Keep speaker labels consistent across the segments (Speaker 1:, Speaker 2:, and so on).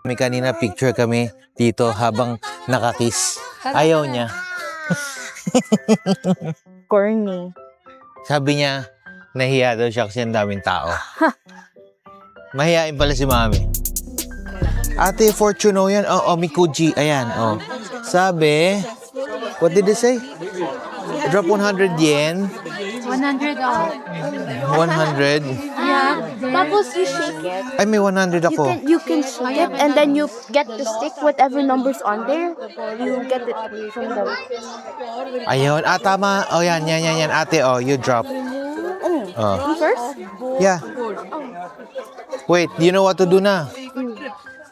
Speaker 1: May kanina picture kami dito habang nakakiss. Ayaw niya.
Speaker 2: Corny.
Speaker 1: Sabi niya, nahiya daw siya kasi ang daming tao. Mahihain pala si Mami. Ate, Fortune yan. Oh, Mikuji. Ayan, oh. Sabi, what did they say? Drop 100 yen.
Speaker 2: 100 off.
Speaker 1: 100.
Speaker 2: Yeah. Tapos you shake it.
Speaker 1: Ay, may 100 ako.
Speaker 2: You can shake it and then you get the stick, whatever number's on there, you get it from the...
Speaker 1: Ayun. Ah, tama. Oh, yan. Ate, oh, you drop.
Speaker 2: You first?
Speaker 1: Yeah. Wait, you know what to do na?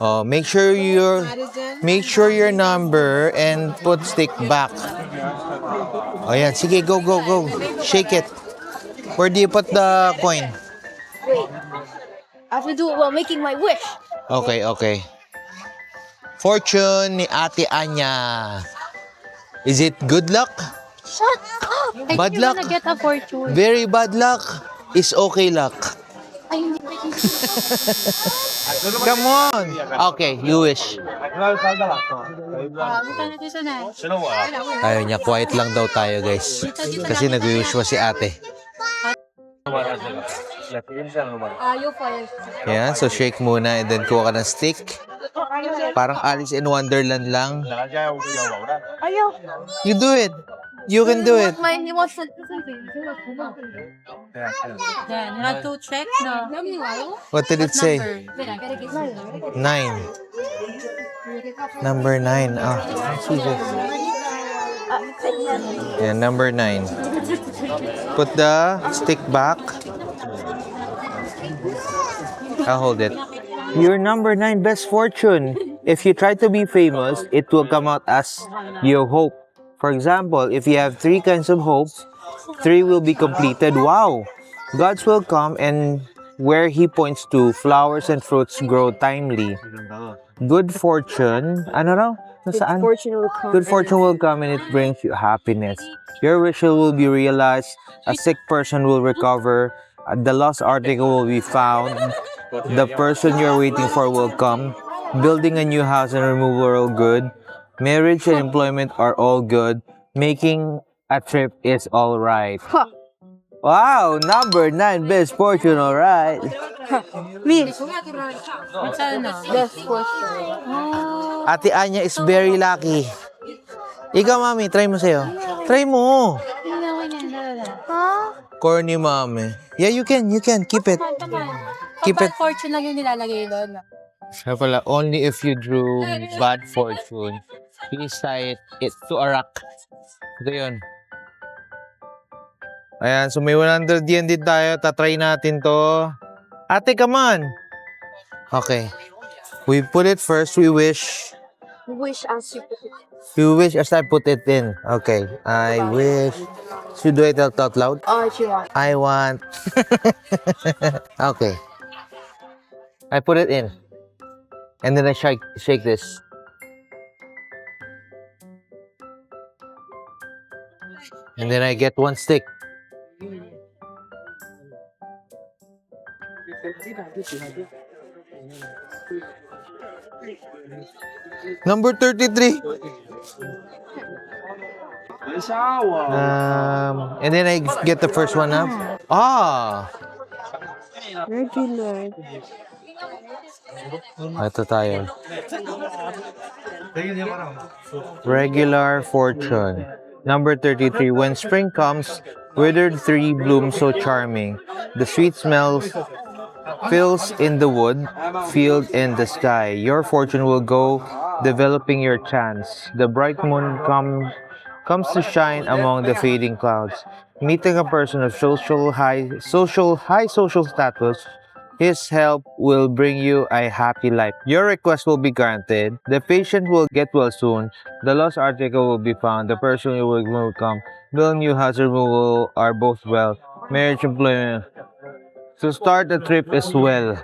Speaker 1: Oh, make sure your number and put stick back. Oh, yan. Sige, go. Shake it. Where do you put the coin?
Speaker 2: Wait. I have to do it while making my wish.
Speaker 1: Okay. Fortune ni Ate Anya. Is it good luck?
Speaker 2: Shut up!
Speaker 1: Bad luck?
Speaker 2: I think you're gonna get a fortune.
Speaker 1: Very bad luck is okay luck.
Speaker 2: Ay, hindi.
Speaker 1: Come on. Okay, you wish. Ayaw niya, quiet lang daw tayo, guys. Kasi nag-wish pa si ate. Yan, so shake muna and then kuha ka ng stick. Parang Alice in Wonderland lang.
Speaker 2: Ayaw.
Speaker 1: You do it. You can do it.
Speaker 2: He wants to...
Speaker 3: Then you have to check the
Speaker 1: What did it say?
Speaker 3: number.
Speaker 1: 9. Number 9. Oh, sige. Yeah, number 9. Put the stick back. I'll hold it. Your number 9 best fortune. If you try to be famous, it will come out as your hope. For example, if you have 3 kinds of hope, 3 will be completed. Wow! God's will come and where He points to, flowers and fruits grow timely. Good fortune, ano raw? Nasaan? Good fortune will come and it brings you happiness. Your wish will be realized. A sick person will recover. The lost article will be found. The person you're waiting for will come. Building a new house and removal are all good. Marriage and employment are all good. Making a trip is all right.
Speaker 2: Huh.
Speaker 1: Wow, number 9 best fortune, all right.
Speaker 2: Me.
Speaker 3: It's ano?
Speaker 2: Best fortune.
Speaker 1: Ate Anya is very lucky. Ikaw, Mami, try mo sa'yo. Try mo.
Speaker 2: Huh?
Speaker 1: Corny, Mami. Yeah, you can. Keep it. Keep it.
Speaker 3: Bad fortune lang yung nilalagay doon.
Speaker 1: Kaya pala, only if you drew bad fortune, please tie it to a rock. Ito yun. Ayan, so may 100 yen din tayo. Tatry natin to. Ate, come on. Okay. We put it first. We wish.
Speaker 2: Wish as you put it.
Speaker 1: You wish as I put it in. Okay. I wish. Should I tell it out loud?
Speaker 2: Oh, if you want.
Speaker 1: I want. Okay. I put it in. And then I shake this. And then I get 1 stick. Number 33. And then I get the first one up. Ah!
Speaker 2: Regular.
Speaker 1: Ito tayo. Regular fortune. Number 33. When spring comes, withered tree blooms so charming. The sweet smell fills in the wood, field, and the sky. Your fortune will go developing your chance. The bright moon comes to shine among the fading clouds. Meeting a person of high social status, his help will bring you a happy life. Your request will be granted. The patient will get well soon. The lost article will be found. The person you will come. Building new house removal are both well. Marriage, employment. To start the trip as well.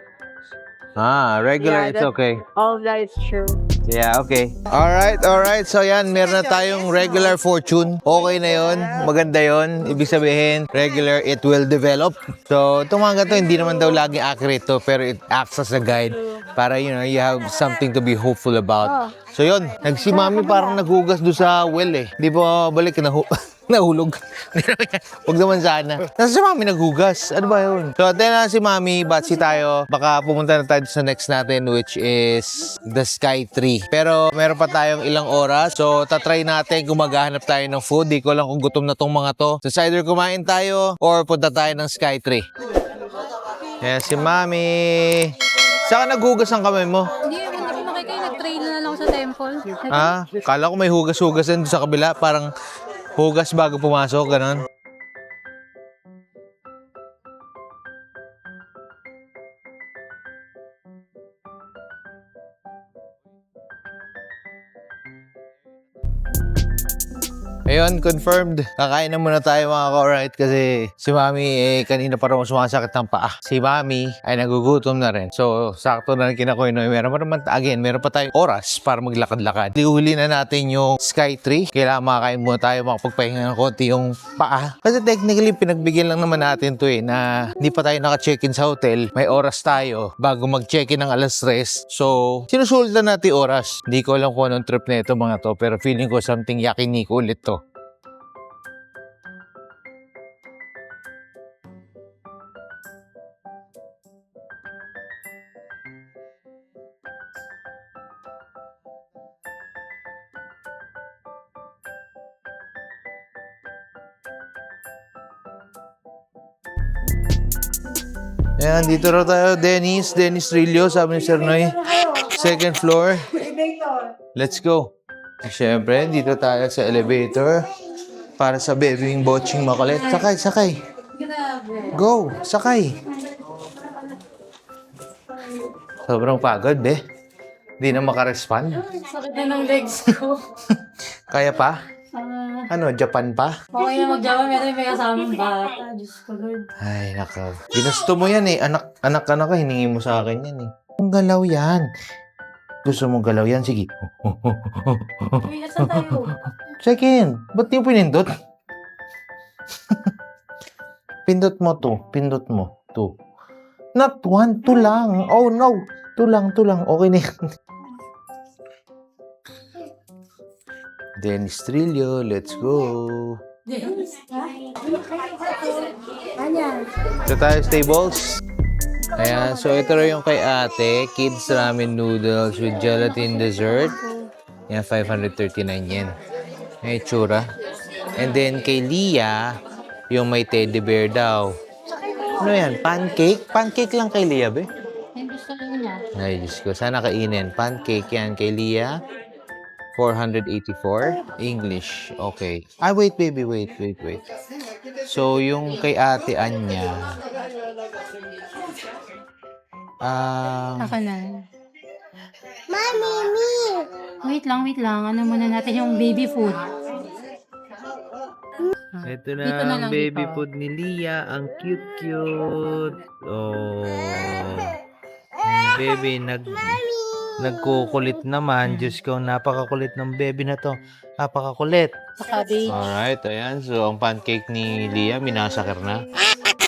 Speaker 1: Ah, regular,
Speaker 2: Yeah,
Speaker 1: it's okay.
Speaker 2: All of that is true.
Speaker 1: Yeah, okay. Alright. So yan, meron na tayong regular fortune. Okay na yon, maganda yon. Ibig sabihin, regular, it will develop. So, itong mga ganito, hindi naman daw lagi accurate to, pero it acts as a guide para, you know, you have something to be hopeful about. So yun, si Mami parang naghugas doon sa well eh. Di ba balik na nahulog. Huwag naman sana. Nasa si Mami naghugas. Ano ba yun? So, atin na si Mami, batsi tayo. Baka pumunta na tayo sa next natin, which is the Sky Tree. Pero meron pa tayong ilang oras. So, tatry natin kung maghahanap tayo ng food. Di ko lang kung gutom na tong mga to. So, either kumain tayo or punta tayo ng Sky Tree. Yan si Mami. Saan ka naghugas ang kamay mo?
Speaker 3: Hindi ko makikita. Nag-trail na lang ako sa temple.
Speaker 1: Ah, kala ko may hugas-hugasan sa kabila. Parang hugas bago pumasok, ganon. Ayun, confirmed. Kakain na muna tayo mga ka-alright kasi si Mami kanina pa raw sumasakit ng paa. Si Mami ay nagugutom na rin. So, sakto na rin kinakuha no. Meron pa tayong oras para maglakad-lakad. Huli na natin yung Sky Tree. Kailangan makakain muna tayo, makapagpahinga ng konti yung paa. Kasi technically, pinagbigyan lang naman natin to na hindi pa tayo naka-check-in sa hotel. May oras tayo bago mag-check-in ng alas 3. So, sinusultan natin oras. Hindi ko alam kung anong trip na ito mga to, pero feeling ko something yakiniku ulit to. Ayan, dito raw tayo, Dennis Trillo, sabi ni Sir Noy. Second floor. Let's go. Siyempre, dito tayo sa elevator para sa babying boching makulit. Sakay. Go, sakay. Sobrang pagod, be. Hindi na makarespond.
Speaker 3: Sakit na ng legs ko.
Speaker 1: Kaya pa? Ano, Japan pa?
Speaker 3: Okay na mag-Java, meron may kasamang bata. Diyos ko, Lord.
Speaker 1: Ay, nakaw. Ginusto mo yan eh. Anak ka na ka, hiningi mo sa akin yan eh. Ang galaw yan. Gusto mong galaw yan? Sige.
Speaker 3: Uy, asan tayo?
Speaker 1: Second. Ba't di mo pinindot? Pindot mo to. Pindot mo. To. Not one. Two lang. Oh no. Two lang. Okay na yan. Dennis Trillo. Let's go. Ito tayo, Stables. Ayan, so ito rin yung kay ate, kids ramen noodles with gelatin dessert. Yan, 539 yen. May itsura. And then kay Lia, yung may teddy bear daw. Ano yan? Pancake? Pancake lang kay Lia, be?
Speaker 3: Ay, gusto ko niya.
Speaker 1: Ay, Diyos ko. Sana kainin. Pancake yan kay Lia. 484. English. Okay. Ah, wait, baby. Wait. So, yung kay ate Anya,
Speaker 3: Ako na. Mami! Wait lang. Ano muna natin yung baby food.
Speaker 1: ito
Speaker 3: Dito na
Speaker 1: na ang
Speaker 3: lang,
Speaker 1: baby
Speaker 3: dito.
Speaker 1: food ni Lia. Ang cute. Oh. Baby, nagkukulit naman. Diyos ko, napakakulit ng baby na to. Napakakulit.
Speaker 3: Sa cabbage.
Speaker 1: Alright, ayan. So, ang pancake ni Lia, minasakar na.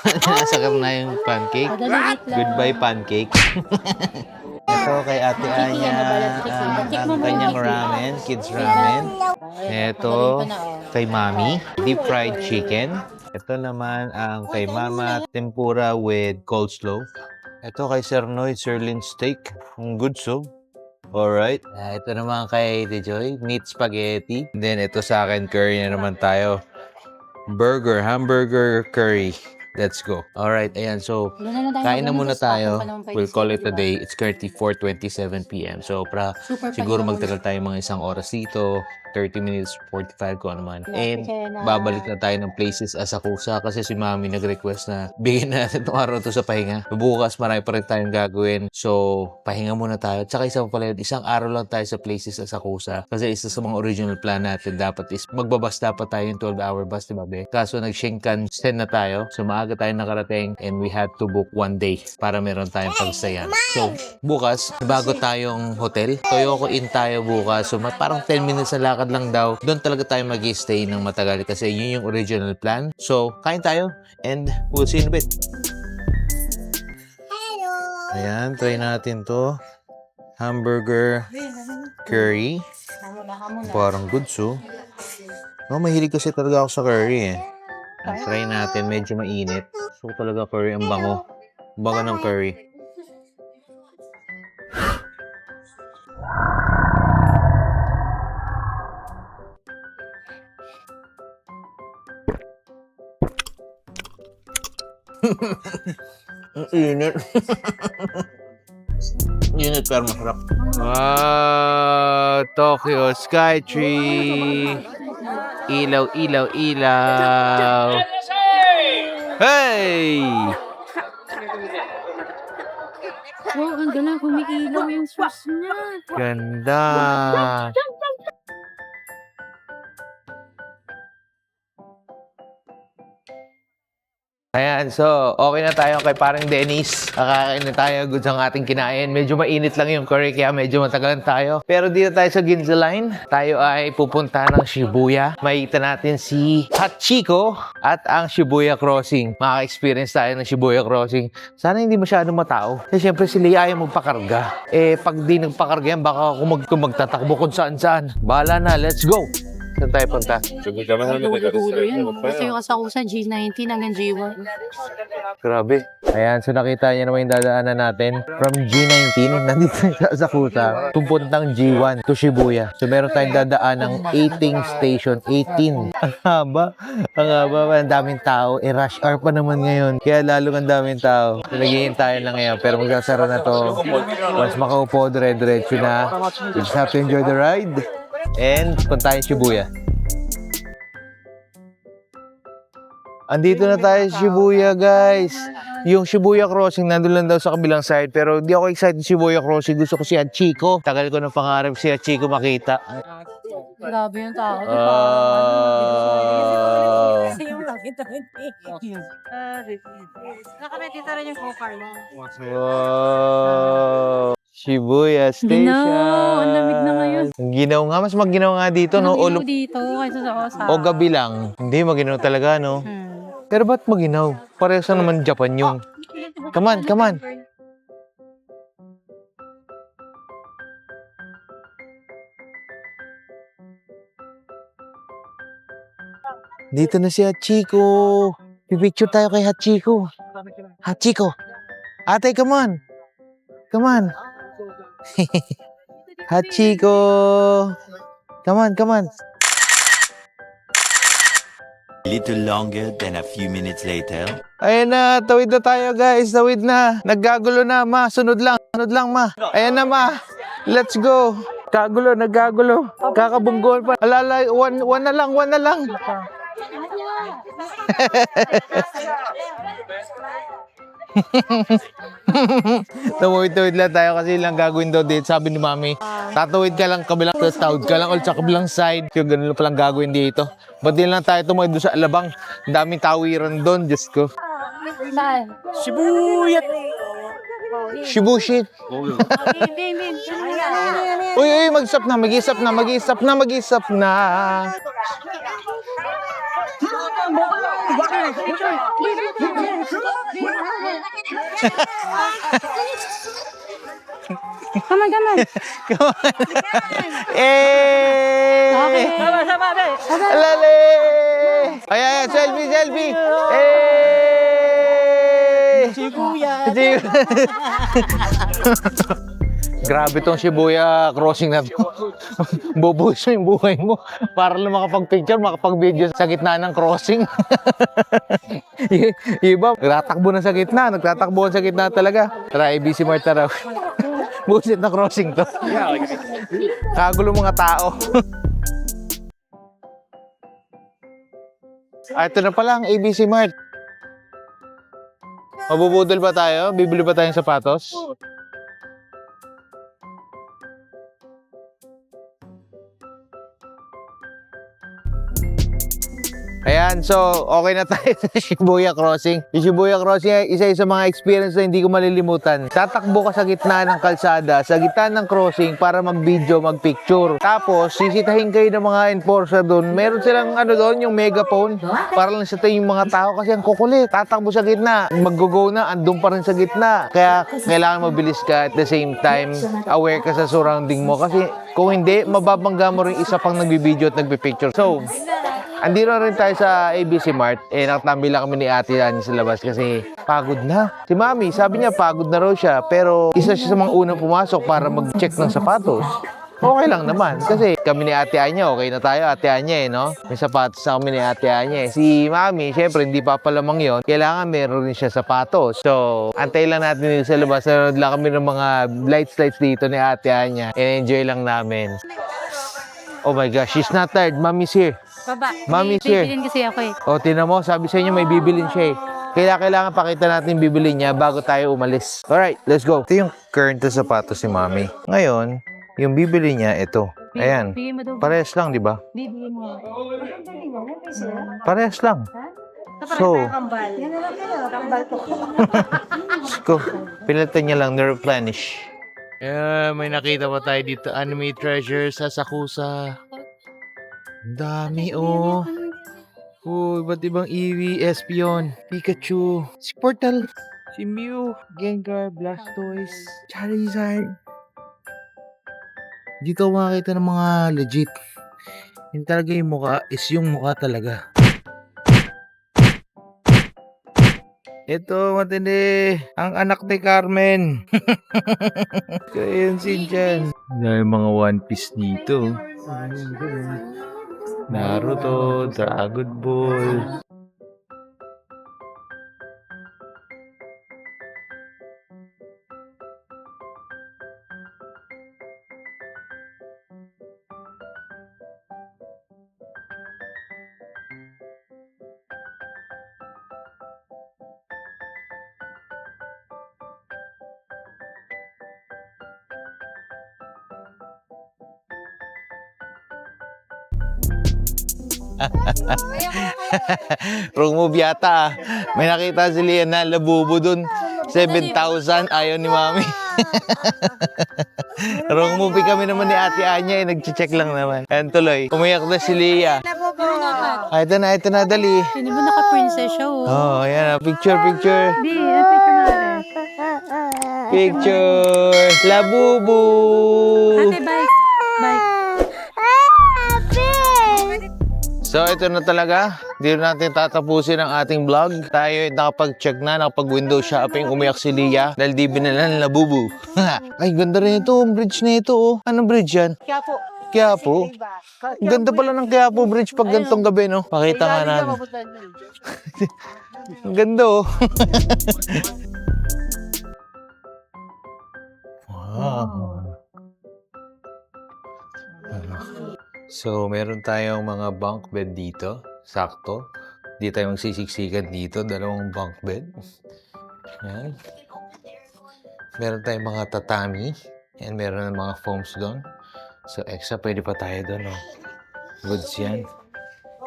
Speaker 1: Minasakar na yung pancake.
Speaker 3: Madaliit lang.
Speaker 1: Goodbye, pancake. Ito kay Ate Anya, ang kanyang ramen, kids ramen. Ito kay Mami, deep fried chicken. Ito naman ang kay Mama, tempura with coleslaw. Ito kay Sir Noy, sirloin steak. Ang good soup. Alright. Ito naman kay Joy, meat spaghetti. Then ito sa akin, curry na naman tayo. Hamburger curry. Let's go. Alright, ayan. So, kain na muna tayo. We'll call it a day. It's currently 4:27 p.m. So,
Speaker 3: Super
Speaker 1: siguro
Speaker 3: pahinga
Speaker 1: magtagal tayo mga isang oras dito. 30 minutes, 45 ko naman. And babalik na tayo ng Places Asakusa kasi si Mami nag-request na bigyan natin itong araw to sa pahinga. Bukas marami pa rin tayong gagawin. So, pahinga muna tayo. Tsaka isa pa pala yun, isang araw lang tayo sa Places Asakusa kasi isa sa mga original plan natin dapat is magbabas dapat tayo yung 12-hour bus, diba be? Kaso nag-Shinkansen na tayo. So, maaga tayo nakarating and we had to book 1 day para meron tayong pagsayan. So, bukas, bago tayong hotel, Toyoko Inn tayo bukas. So, parang 10 minutes na lakad lang daw. Doon talaga tayo mag-stay ng matagal kasi yun yung original plan. So, kain tayo and we'll see you in a bit. Ayan, try natin to. Hamburger curry. Parang goods, oh. Oh, mahilig kasi talaga ako sa curry, eh. Try natin, medyo mainit. So, talaga curry ang bango. Bango ng curry. Ang init. Init pero masarap. Wow! Tokyo Skytree! Ilaw, ilaw, ilaw! Hey!
Speaker 3: Wow, ang galang kumikilaw yung sauce niya.
Speaker 1: Ganda! Ayan, so okay na tayo kay parang Dennis. Nakakain na tayo, goods ang ating kinain. Medyo mainit lang yung curry kaya medyo matagalan tayo. Pero dito tayo sa Ginza Line, tayo ay pupunta ng Shibuya. Makikita natin si Hachiko at ang Shibuya Crossing. Maka-experience tayo ng Shibuya Crossing. Sana hindi masyadong matao. Kasi syempre si Leia ayaw magpakarga. Eh, pag di nagpakarga yan, baka magtatakbo kung saan-saan. Bahala na, let's go! Saan tayo punta?
Speaker 3: Dulo-dulo yan. Kasi yung Asakusa G19 hanggang G1.
Speaker 1: Grabe. Ayan, so nakita niyo naman yung dadaanan natin. From G19, nandito sa Asakusa, pupuntang G1 to Shibuya. So meron tayong dadaan ng 18 station. 18. Ang haba. Ang haba pa. Ang daming tao. Eh, rush hour pa naman ngayon. Kaya lalo ang daming tao. So, naghihintayan lang ngayon. Pero magsasara na to. Once makaupo, dire-diretso na. You just have to enjoy the ride. And punta tayo Shibuya. Andito na tayo sa Shibuya, guys. Yung Shibuya Crossing, nandun lang daw sa kabilang side. Pero di ako excited Shibuya Crossing. Gusto ko si Hachiko. Tagal ko ng pangarap si Hachiko makita.
Speaker 3: Grabe yung tao. Kasi yung nakita Nakamedita rin yung go-kart.
Speaker 1: Wow! Shibuya Station.
Speaker 3: Ginaw, ang lamig na ngayon.
Speaker 1: Ginaw nga, mas maginaw nga dito, no?
Speaker 3: Ginaw dito kaysa sa Osaka.
Speaker 1: O gabi lang. Hindi, maginaw talaga, no? Pero ba't maginaw? Parehas na naman Japan yung. Come on, come on. Dito na si Hachiko. Pipicture tayo kay Hachiko. Hachiko. Ate, come on. Come on. Hachiko. Come on, come on.
Speaker 4: A little longer than a few minutes later.
Speaker 1: Ayan na, tawid na tayo guys. Tawid na. Naggagulo na, ma. Sunod lang. Sunod lang, ma. Ayan na, ma. Let's go. Kagulo, naggagulo. Kakabunggoan pa. Alala, one na lang, one na lang. Tawid-tawid lang tayo kasi lang gagawin daw dito. Sabi ni Mami, tatawid ka lang kabilang, tawid ka lang ulit sa kabilang side. Yung ganun palang gagawin dito. Ba't din lang tayo tumawid doon sa Alabang? Ang daming tawiran doon, Diyos ko.
Speaker 2: Shibuya!
Speaker 1: Shibushi. Uy, uy, mag-stop na, mag-stop na, mag-stop na, mag-stop na.
Speaker 3: Come on, come on.
Speaker 1: Come on. Eh!
Speaker 3: Okay.
Speaker 1: Alale! Ay, ay, selfie, selfie! Eh!
Speaker 2: Shibuya!
Speaker 1: Grabe tong Shibuya crossing na to. Bubuhos mo yung buhay mo para lang makapag-picture, makapag-video sa gitna ng crossing. Iba, nagtatakbo na sa gitna, nagtatakbo sa gitna talaga. Tara, ABC Mart na raw. Busit na crossing to. Kagulo mga tao. Ito na pala ang ABC Mart. Mabubudol ba tayo? Bibili ba tayong sapatos? Ayan, so okay na tayo sa Shibuya Crossing. Yung Shibuya Crossing ay isa sa mga experience na hindi ko malilimutan. Tatakbo ka sa gitna ng kalsada, sa gitna ng crossing para mag-video, mag-picture. Tapos, sisitahin kayo ng mga enforcer doon. Meron silang doon, yung megaphone. Para lang sa yung mga tao kasi ang kukulit. Tatakbo sa gitna, mag-go na, andun pa rin sa gitna. Kaya kailangan mabilis ka at the same time, aware ka sa surrounding mo. Kasi kung hindi, mababangga mo rin isa pang nagbi-video at nagbi-picture. So, andito rin tayo sa ABC Mart. Nakatambi lang kami ni Ate Rani sa labas kasi pagod na. Si Mami, sabi niya pagod na raw siya. Pero isa siya sa mga unang pumasok para mag-check ng sapatos. Okay lang naman. Kasi kami ni Ate Anya, okay na tayo Ate Anya no? May sapatos sa kami ni Ate Anya Si Mami, syempre hindi pa palamang yon. Kailangan meron rin siya sapatos. So, antay lang natin dito sa labas. Nanood lang kami ng mga lights dito ni Ate Anya. And enjoy lang namin. Oh my gosh, she's not tired. Mommy's here.
Speaker 3: Baba.
Speaker 1: Mami, sir.
Speaker 3: Bibilin kasi ako eh.
Speaker 1: O, tinan mo, sabi sa inyo may bibilin siya eh. Kailangan pakita natin yung bibili niya bago tayo umalis. Alright, let's go. Ito yung current na sapatos si Mami. Ngayon, yung bibili niya, ito. Ayan.
Speaker 3: Bigay mo daw.
Speaker 1: Parehas lang, di ba?
Speaker 3: Bibigay mo.
Speaker 1: Parehas lang. So, ko, pinalitan niya lang, na-replenish. May nakita pa tayo dito. Anime treasure sa Sakusa. Ang dami, oh. Oh, iba't ibang Eevee, Espeon, Pikachu, si Portal, si Mew, Gengar, Blastoise, Charizard. Dito makakita ng mga legit. Yung talaga yung mukha is yung mukha talaga. Ito, matindi. Ang anak ni Carmen. Kaya yun, Sinchan. Dahil mga One Piece dito. Naruto, Dragon Ball. Wrong move yata ah. May nakita si Lian na labubo dun. 7,000 ayaw ni Mami. Wrong move kami naman ni Ate Anya nag-check lang naman. Ayan tuloy. Umiyak na si Lia. Ito na, dali.
Speaker 3: Hindi mo naka-princess siya oh.
Speaker 1: Oh, ayan. Picture.
Speaker 3: Di, picture natin.
Speaker 1: Picture. Labubo.
Speaker 3: Ate, bike.
Speaker 1: So, ito na talaga. Dito natin tatapusin ang ating vlog. Tayo ay nakapag-check na, nakapag-window shopping. Umiyak si Lia dahil di binalan na labubu. Ay, ganda rin ito. Bridge na ito. Oh. Anong bridge yan? Quiapo. Ganda pala ng Quiapo Bridge pag gantong gabi, no? Pakita nga natin. Ang ganda, oh. Wow. So, meron tayong mga bunk bed dito. Sakto. Hindi tayo magsisiksikan dito. Dalawang bunk bed. Yan. Meron tayong mga tatami. And meron ng mga foams doon. So, extra pwede pa tayo doon. Oh. Goods yan.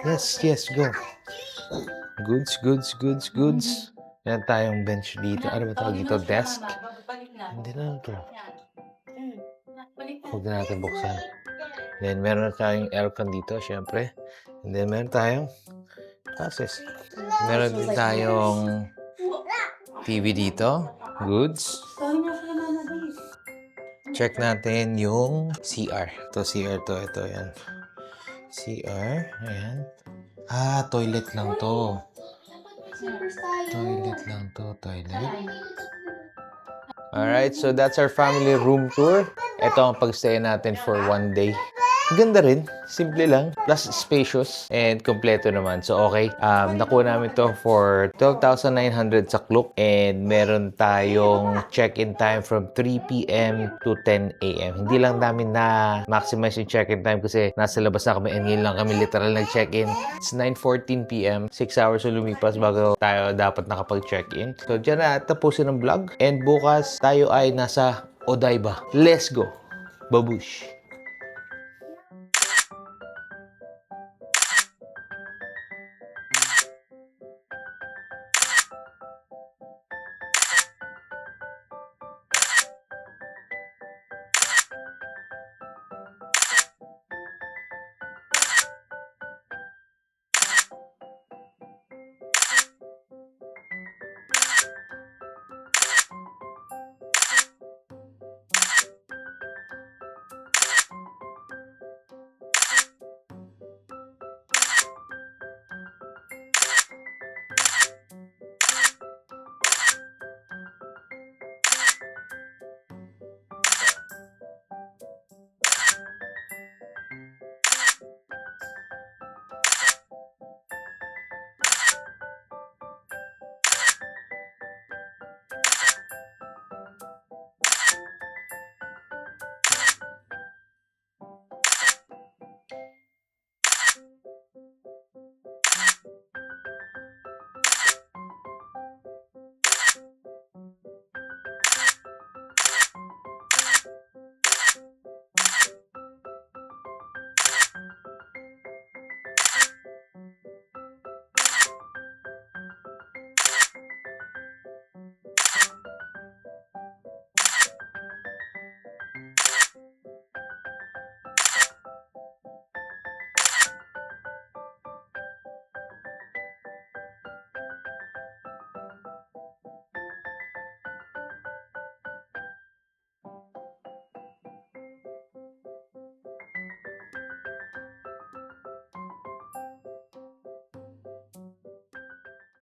Speaker 1: Yes, go. Goods. Meron tayong bench dito. Ano ba tawag dito? Desk. Hindi na ito. Huwag na natin buksan. Then, meron tayong aircon dito, syempre. And then, meron tayong classes. Meron din tayong TV dito. Goods. Check natin yung CR. Ito, CR to. Ito, yan. CR. Ayan. Toilet lang to. Toilet. Alright, so that's our family room tour. Ito ang pagstay natin for one day. Ganda rin. Simple lang. Plus spacious and kompleto naman. So, okay. Nakuha namin to for 12,900 sa Klook. And meron tayong check-in time from 3 p.m. to 10 a.m. Hindi lang namin na maximize yung check-in time kasi nasa labas na kami and ngayon lang kami literal nag-check-in. It's 9:14 p.m. 6 hours na lumipas bago tayo dapat nakapag-check-in. So, dyan na tapusin ang vlog. And bukas tayo ay nasa Odaiba. Let's go! Babush!